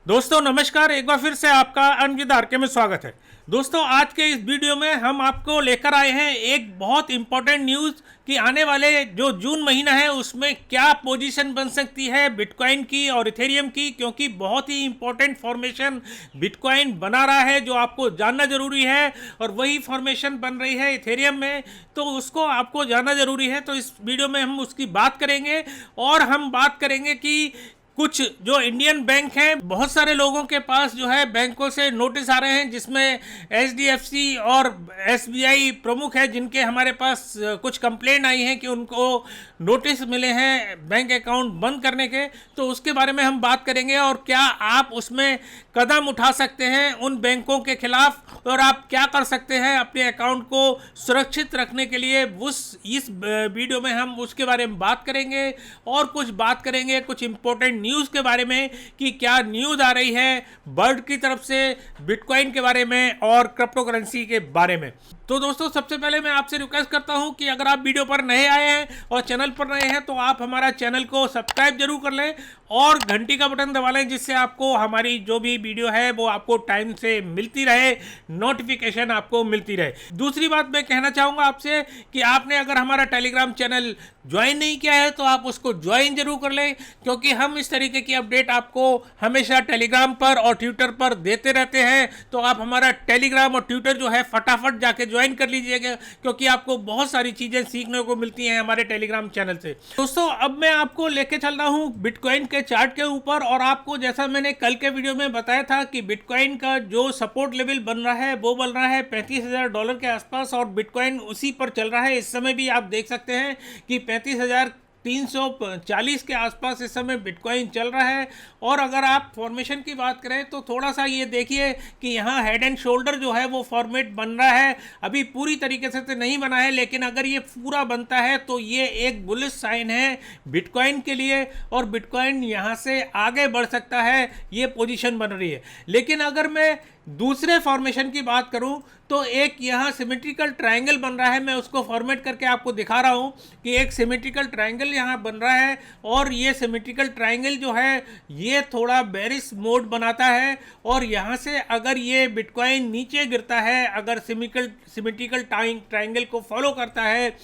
दोस्तों नमस्कार, एक बार फिर से आपका अनविद आरके में स्वागत है। दोस्तों आज के इस वीडियो में हम आपको लेकर आए हैं एक बहुत इंपॉर्टेंट न्यूज़ कि आने वाले जो जून महीना है उसमें क्या पोजीशन बन सकती है बिटकॉइन की और इथेरियम की, क्योंकि बहुत ही इंपॉर्टेंट फॉर्मेशन बिटकॉइन बना रहा है जो आपको जानना ज़रूरी है और वही फॉर्मेशन बन रही है इथेरियम में, तो उसको आपको जानना ज़रूरी है। तो इस वीडियो में हम उसकी बात करेंगे और हम बात करेंगे कि कुछ जो इंडियन बैंक हैं, बहुत सारे लोगों के पास जो है बैंकों से नोटिस आ रहे हैं जिसमें एचडीएफसी और एसबीआई प्रमुख है, जिनके हमारे पास कुछ कंप्लेंट आई हैं कि उनको नोटिस मिले हैं बैंक अकाउंट बंद करने के। तो उसके बारे में हम बात करेंगे और क्या आप उसमें कदम उठा सकते हैं उन बैंकों के खिलाफ और आप क्या कर सकते हैं अपने अकाउंट को सुरक्षित रखने के लिए। इस वीडियो में हम उसके बारे में बात करेंगे और कुछ बात करेंगे कुछ इंपॉर्टेंट न्यूज़ के बारे में कि क्या न्यूज़ आ रही है बर्ड की तरफ से बिटकॉइन के बारे में और क्रिप्टो करेंसी के बारे में। तो दोस्तों सबसे पहले मैं आपसे रिक्वेस्ट करता हूं कि अगर आप वीडियो पर नए आए हैं और चैनल पर नए हैं तो आप हमारा चैनल को सब्सक्राइब जरूर कर लें और घंटी का बटन दबा लें, जिससे आपको हमारी जो भी वीडियो है वो आपको टाइम से मिलती रहे, नोटिफिकेशन आपको मिलती रहे। दूसरी बात मैं कहना चाहूँगा आपसे कि आपने अगर हमारा टेलीग्राम चैनल ज्वाइन नहीं किया है तो आप उसको ज्वाइन जरूर कर लें, क्योंकि हम इस तरीके की अपडेट आपको हमेशा टेलीग्राम पर और ट्विटर पर देते रहते हैं। तो आप हमारा टेलीग्राम और ट्विटर जो है फटाफट जाके ज्वाइन कर लीजिएगा, क्योंकि आपको बहुत सारी चीज़ें सीखने को मिलती हैं हमारे टेलीग्राम चैनल से। दोस्तों अब मैं आपको लेके चल रहा हूँ बिटकॉइन के चार्ट के ऊपर, और आपको जैसा मैंने कल के वीडियो में बताया था कि बिटकॉइन का जो सपोर्ट लेवल बन रहा है वो बन रहा है $35,000 के आसपास, और बिटकॉइन उसी पर चल रहा है। इस समय भी आप देख सकते हैं कि 35,340 के आसपास इस समय बिटकॉइन चल रहा है। और अगर आप फॉर्मेशन की बात करें तो थोड़ा सा ये देखिए कि यहाँ हेड एंड शोल्डर जो है वो फॉर्मेट बन रहा है। अभी पूरी तरीके से तो नहीं बना है, लेकिन अगर ये पूरा बनता है तो ये एक बुलिश साइन है बिटकॉइन के लिए और बिटकॉइन यहाँ से आगे बढ़ सकता है, ये पोजीशन बन रही है। लेकिन अगर मैं दूसरे फॉर्मेशन की बात करूं तो एक यहाँ सिमेट्रिकल ट्रायंगल बन रहा है, मैं उसको फॉर्मेट करके आपको दिखा रहा हूं कि एक सिमेट्रिकल ट्रायंगल यहाँ बन रहा है, और ये सिमेट्रिकल ट्रायंगल जो है ये थोड़ा बेरिश मोड बनाता है। और यहाँ से अगर ये बिटकॉइन नीचे गिरता है, अगर सिमेट्रिकल ट्रायंगल को फॉलो करता है,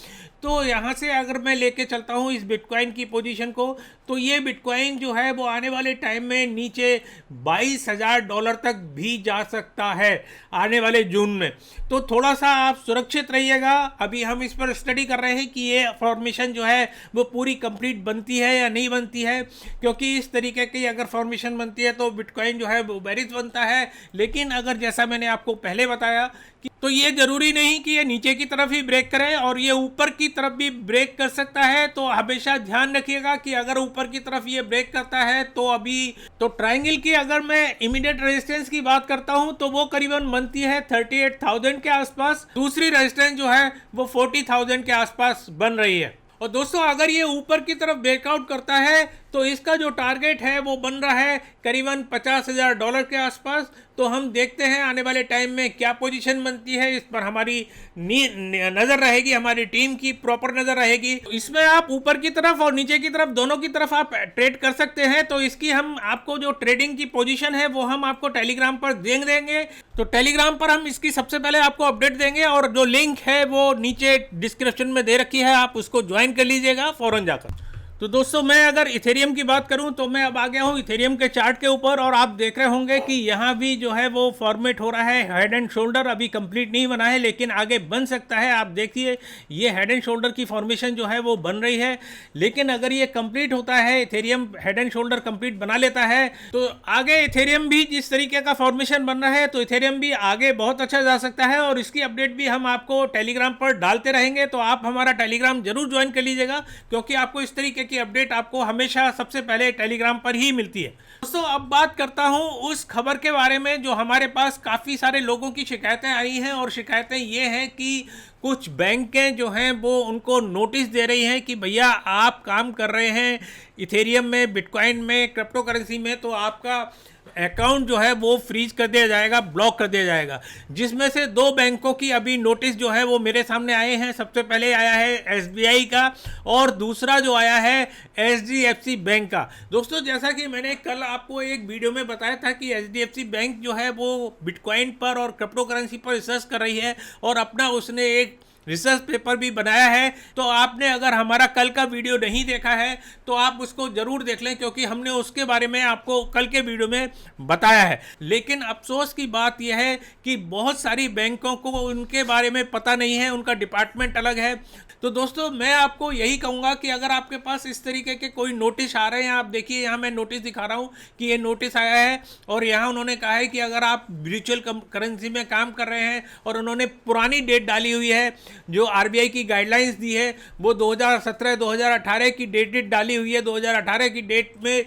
तो यहाँ से अगर मैं लेके चलता हूँ इस बिटकॉइन की पोजीशन को, तो ये बिटकॉइन जो है वो आने वाले टाइम में नीचे $22,000 तक भी जा सकता है आने वाले जून में। तो थोड़ा सा आप सुरक्षित रहिएगा। अभी हम इस पर स्टडी कर रहे हैं कि ये फॉर्मेशन जो है वो पूरी कंप्लीट बनती है या नहीं बनती है, क्योंकि इस तरीके की अगर फॉर्मेशन बनती है तो बिटकॉइन जो है वो बेरिश बनता है। लेकिन अगर जैसा मैंने आपको पहले बताया कि तो ये ज़रूरी नहीं कि ये नीचे की तरफ ही ब्रेक करे और ये ऊपर की तरफ भी ब्रेक कर सकता है। तो हमेशा ध्यान रखिएगा कि अगर ऊपर की तरफ ये ब्रेक करता है तो अभी तो ट्रायंगल की अगर मैं इमीडिएट रेजिस्टेंस की बात करता हूं तो वो करीबन बनती है 38,000 के आसपास। दूसरी रेजिस्टेंस जो है वो 40,000 के आसपास बन रही है। और दोस्तों अगर ये ऊपर की तरफ ब्रेकआउट करता है तो इसका जो टारगेट है वो बन रहा है करीबन $50,000 के आसपास। तो हम देखते हैं आने वाले टाइम में क्या पोजीशन बनती है, इस पर हमारी नज़र रहेगी, हमारी टीम की प्रॉपर नज़र रहेगी। इसमें आप ऊपर की तरफ और नीचे की तरफ दोनों की तरफ आप ट्रेड कर सकते हैं। तो इसकी हम आपको जो ट्रेडिंग की पोजीशन है वो हम आपको टेलीग्राम पर देंगे। तो टेलीग्राम पर हम इसकी सबसे पहले आपको अपडेट देंगे, और जो लिंक है वो नीचे डिस्क्रिप्शन में दे रखी है, आप उसको ज्वाइन कर लीजिएगा फौरन जाकर। तो दोस्तों मैं अगर इथेरियम की बात करूं तो मैं अब आ गया हूं इथेरियम के चार्ट के ऊपर, और आप देख रहे होंगे कि यहां भी जो है वो फॉर्मेट हो रहा है। हेड एंड शोल्डर अभी कंप्लीट नहीं बना है लेकिन आगे बन सकता है। आप देखिए ये हेड एंड शोल्डर की फॉर्मेशन जो है वो बन रही है, लेकिन अगर ये कंप्लीट होता है, Ethereum head and shoulder complete बना लेता है, तो आगे इथेरियम भी जिस तरीके का फॉर्मेशन बन रहा है तो इथेरियम भी आगे बहुत अच्छा जा सकता है। और इसकी अपडेट भी हम आपको टेलीग्राम पर डालते रहेंगे, तो आप हमारा टेलीग्राम जरूर ज्वाइन कर लीजिएगा, क्योंकि आपको इस तरीके की अपडेट आपको हमेशा सबसे पहले टेलीग्राम पर ही मिलती है। दोस्तों अब बात करता हूं उस खबर के बारे में जो हमारे पास काफ़ी सारे लोगों की शिकायतें आई हैं, और शिकायतें ये हैं कि कुछ बैंकें जो हैं वो उनको नोटिस दे रही हैं कि भैया आप काम कर रहे हैं इथेरियम में, बिटकॉइन में, क्रिप्टो करेंसी में, तो आपका अकाउंट जो है वो फ्रीज कर दिया जाएगा, ब्लॉक कर दिया जाएगा। जिसमें से 2 बैंकों की अभी नोटिस जो है वो मेरे सामने आए हैं। सबसे पहले आया है एसबीआई का और दूसरा जो आया है एचडीएफसी बैंक का। दोस्तों जैसा कि मैंने कल आपको एक वीडियो में बताया था कि एचडीएफसी बैंक जो है वो बिटकॉइन पर और क्रिप्टो करेंसी पर रिसर्च कर रही है और अपना उसने एक रिसर्च पेपर भी बनाया है। तो आपने अगर हमारा कल का वीडियो नहीं देखा है तो आप उसको जरूर देख लें, क्योंकि हमने उसके बारे में आपको कल के वीडियो में बताया है। लेकिन अफसोस की बात यह है कि बहुत सारी बैंकों को उनके बारे में पता नहीं है, उनका डिपार्टमेंट अलग है। तो दोस्तों मैं आपको यही कहूँगा कि अगर आपके पास इस तरीके के कोई नोटिस आ रहे हैं, आप देखिए यहाँ मैं नोटिस दिखा रहा हूँ कि ये नोटिस आया है और यहाँ उन्होंने कहा है कि अगर आप वर्चुअल करेंसी में काम कर रहे हैं और उन्होंने पुरानी डेट डाली हुई है, जो आरबीआई की गाइडलाइंस दी है वो 2017-2018 की डेट डाली हुई है। 2018 की डेट में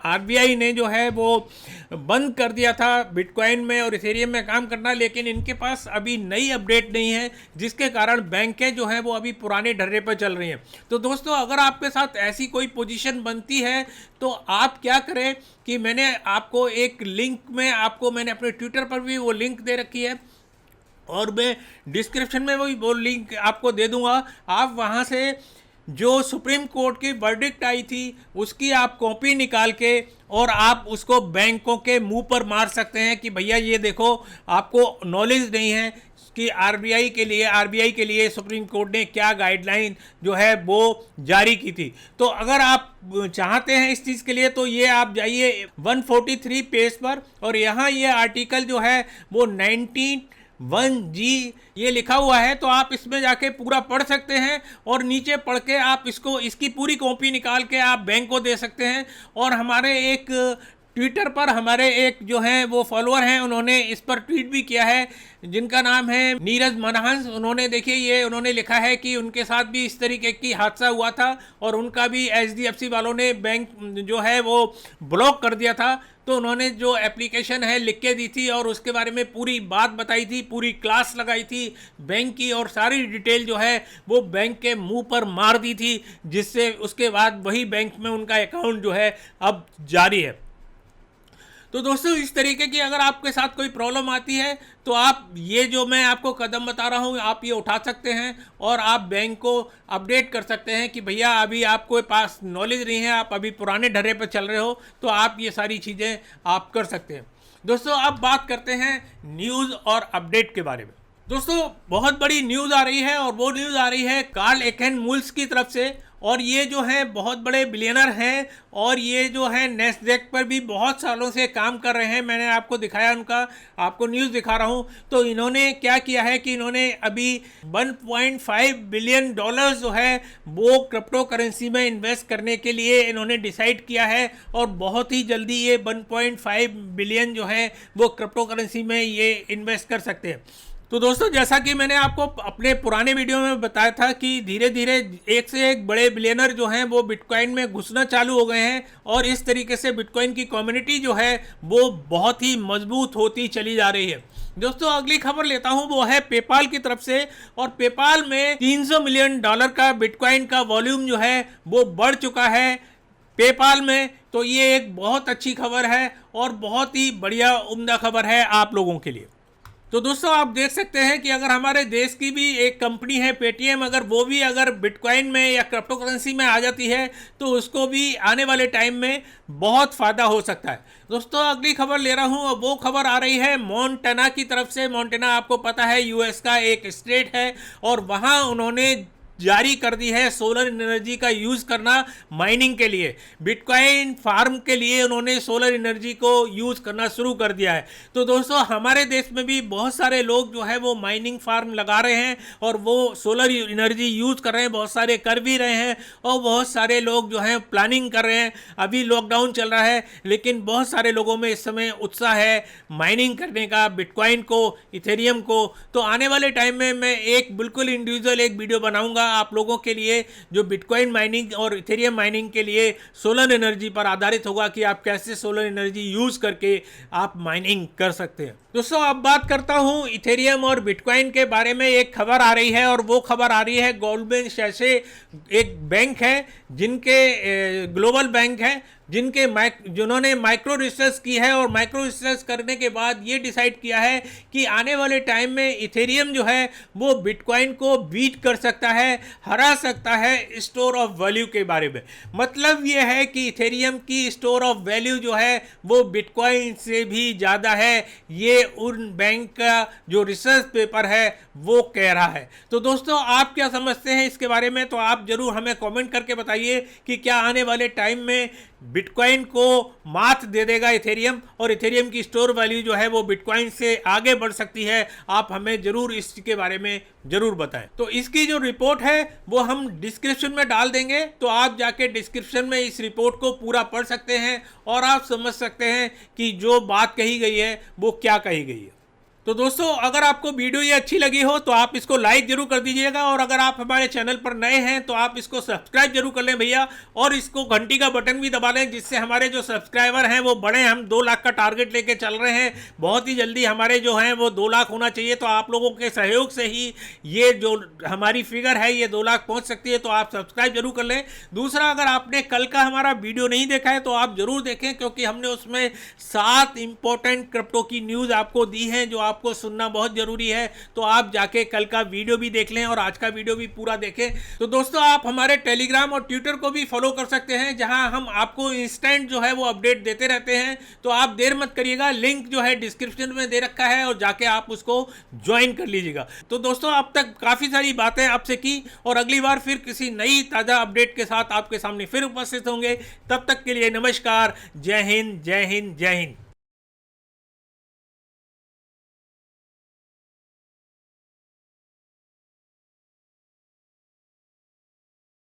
आरबीआई ने जो है वो बंद कर दिया था बिटकॉइन में और इथेरियम में काम करना, लेकिन इनके पास अभी नई अपडेट नहीं है, जिसके कारण बैंकें जो हैं वो अभी पुराने ढर्रे पर चल रही हैं। तो दोस्तों अगर आपके साथ ऐसी कोई पोजीशन बनती है तो आप क्या करें कि मैंने आपको एक लिंक में मैंने अपने ट्विटर पर भी वो लिंक दे रखी है और मैं डिस्क्रिप्शन में वो लिंक आपको दे दूंगा। आप वहाँ से जो सुप्रीम कोर्ट की वर्डिक्ट आई थी उसकी आप कॉपी निकाल के और आप उसको बैंकों के मुंह पर मार सकते हैं कि भैया ये देखो, आपको नॉलेज नहीं है कि आरबीआई के लिए सुप्रीम कोर्ट ने क्या गाइडलाइन जो है वो जारी की थी। तो अगर आप चाहते हैं इस चीज़ के लिए तो ये आप जाइए 143 पेज पर और यहाँ ये आर्टिकल जो है वो 191G ये लिखा हुआ है, तो आप इसमें जाके पूरा पढ़ सकते हैं और नीचे पढ़ के आप इसकी पूरी कॉपी निकाल के आप बैंक को दे सकते हैं। और हमारे एक ट्विटर पर हमारे एक जो हैं वो फॉलोअर हैं, उन्होंने इस पर ट्वीट भी किया है, जिनका नाम है नीरज मनहंस। उन्होंने देखिए उन्होंने लिखा है कि उनके साथ भी इस तरीके की हादसा हुआ था और उनका भी एचडीएफसी वालों ने बैंक जो है वो ब्लॉक कर दिया था। तो उन्होंने जो एप्लीकेशन है लिख के दी थी और उसके बारे में पूरी बात बताई थी, पूरी क्लास लगाई थी बैंक की और सारी डिटेल जो है वो बैंक के मुंह पर मार दी थी, जिससे उसके बाद वही बैंक में उनका अकाउंट जो है अब जारी है। तो दोस्तों इस तरीके की अगर आपके साथ कोई प्रॉब्लम आती है तो आप ये जो मैं आपको कदम बता रहा हूँ आप ये उठा सकते हैं और आप बैंक को अपडेट कर सकते हैं कि भैया अभी आपके पास नॉलेज नहीं है, आप अभी पुराने ढर्रे पर चल रहे हो, तो आप ये सारी चीज़ें आप कर सकते हैं। दोस्तों अब बात करते हैं न्यूज़ और अपडेट के बारे में। दोस्तों बहुत बड़ी न्यूज़ आ रही है और वो न्यूज़ आ रही है कार्ल एकेन मूल्स की तरफ से, और ये जो है बहुत बड़े बिलियनर हैं और ये जो है नेस्डैक पर भी बहुत सालों से काम कर रहे हैं। मैंने आपको दिखाया उनका, आपको न्यूज़ दिखा रहा हूँ। तो इन्होंने क्या किया है कि इन्होंने अभी 1.5 बिलियन डॉलर जो है वो क्रिप्टो करेंसी में इन्वेस्ट करने के लिए इन्होंने डिसाइड किया है और बहुत ही जल्दी ये 1.5 बिलियन जो है वो क्रिप्टो करेंसी में ये इन्वेस्ट कर सकते हैं। तो दोस्तों जैसा कि मैंने आपको अपने पुराने वीडियो में बताया था कि धीरे धीरे एक से एक बड़े बिलियनर जो हैं वो बिटकॉइन में घुसना चालू हो गए हैं और इस तरीके से बिटकॉइन की कम्युनिटी जो है वो बहुत ही मजबूत होती चली जा रही है। दोस्तों अगली खबर लेता हूं, वो है पेपाल की तरफ से, और पेपाल में $300 मिलियन का बिटकॉइन का वॉल्यूम जो है वो बढ़ चुका है पेपाल में। तो ये एक बहुत अच्छी खबर है और बहुत ही बढ़िया उम्दा खबर है आप लोगों के लिए। तो दोस्तों आप देख सकते हैं कि अगर हमारे देश की भी एक कंपनी है पेटीएम, अगर वो भी अगर बिटकॉइन में या क्रिप्टो करेंसी में आ जाती है तो उसको भी आने वाले टाइम में बहुत फ़ायदा हो सकता है। दोस्तों अगली खबर ले रहा हूँ, वो खबर आ रही है मोंटाना की तरफ से। मोंटाना आपको पता है यूएस का एक स्टेट है और वहाँ उन्होंने जारी कर दी है सोलर एनर्जी का यूज़ करना माइनिंग के लिए। बिटकॉइन फार्म के लिए उन्होंने सोलर एनर्जी को यूज़ करना शुरू कर दिया है। तो दोस्तों हमारे देश में भी बहुत सारे लोग जो है वो माइनिंग फार्म लगा रहे हैं और वो सोलर एनर्जी यूज़ कर रहे हैं, बहुत सारे कर भी रहे हैं और बहुत सारे लोग जो हैं प्लानिंग कर रहे हैं। अभी लॉकडाउन चल रहा है लेकिन बहुत सारे लोगों में इस समय उत्साह है माइनिंग करने का, बिटकॉइन को, इथेरियम को। तो आने वाले टाइम में मैं एक बिल्कुल इंडिविजुअल एक वीडियो बनाऊंगा आप लोगों के लिए जो बिटकॉइन माइनिंग और इथेरियम माइनिंग के लिए सोलर एनर्जी पर आधारित होगा कि आप कैसे सोलर एनर्जी यूज करके आप माइनिंग कर सकते हैं। दोस्तों अब बात करता हूं इथेरियम और बिटकॉइन के बारे में। एक खबर आ रही है और वो खबर आ रही है गोल्डमैन सैक्स, एक बैंक है जिनके ग्लोबल बैंक है जिन्होंने माइक्रो रिसर्च की है और माइक्रो रिसर्च करने के बाद ये डिसाइड किया है कि आने वाले टाइम में इथेरियम जो है वो बिटकॉइन को बीट कर सकता है, हरा सकता है स्टोर ऑफ वैल्यू के बारे में। मतलब ये है कि इथेरियम की स्टोर ऑफ वैल्यू जो है वो बिटकॉइन से भी ज़्यादा है, ये उन बैंक का जो रिसर्च पेपर है वो कह रहा है। तो दोस्तों आप क्या समझते हैं इसके बारे में, तो आप जरूर हमें कमेंट करके बताइए कि क्या आने वाले टाइम में बिटकॉइन को मात दे देगा इथेरियम और इथेरियम की स्टोर वैल्यू जो है वो बिटकॉइन से आगे बढ़ सकती है। आप हमें जरूर इसके बारे में जरूर बताएं। तो इसकी जो रिपोर्ट है वो हम डिस्क्रिप्शन में डाल देंगे, तो आप जाके डिस्क्रिप्शन में इस रिपोर्ट को पूरा पढ़ सकते हैं और आप समझ सकते हैं कि जो बात कही गई है वो क्या कही गई है। तो दोस्तों अगर आपको वीडियो ये अच्छी लगी हो तो आप इसको लाइक जरूर कर दीजिएगा, और अगर आप हमारे चैनल पर नए हैं तो आप इसको सब्सक्राइब जरूर कर लें भैया, और इसको घंटी का बटन भी दबा लें जिससे हमारे जो सब्सक्राइबर हैं वो बढ़े। हम 2 लाख का टारगेट लेके चल रहे हैं, बहुत ही जल्दी हमारे जो हैं वो 2 लाख होना चाहिए। तो आप लोगों के सहयोग से ही ये जो हमारी फिगर है ये 2 लाख पहुँच सकती है, तो आप सब्सक्राइब जरूर कर लें। दूसरा, अगर आपने कल का हमारा वीडियो नहीं देखा है तो आप जरूर देखें, क्योंकि हमने उसमें 7 इंपॉर्टेंट क्रिप्टो की न्यूज़ आपको दी है जो आपको सुनना बहुत जरूरी है। तो आप जाके कल का वीडियो भी देख लें और आज का वीडियो भी पूरा देखें। तो दोस्तों आप हमारे टेलीग्राम और ट्विटर को भी फॉलो कर सकते हैं, जहां हम आपको इंस्टेंट जो है वो अपडेट देते रहते हैं। तो आप देर मत करिएगा, लिंक जो है डिस्क्रिप्शन में दे रखा है और जाके आप उसको ज्वाइन कर लीजिएगा। तो दोस्तों अब तक काफ़ी सारी बातें आपसे की, और अगली बार फिर किसी नई ताज़ा अपडेट के साथ आपके सामने फिर उपस्थित होंगे। तब तक के लिए नमस्कार, जय हिंद, जय हिंद, जय हिंद।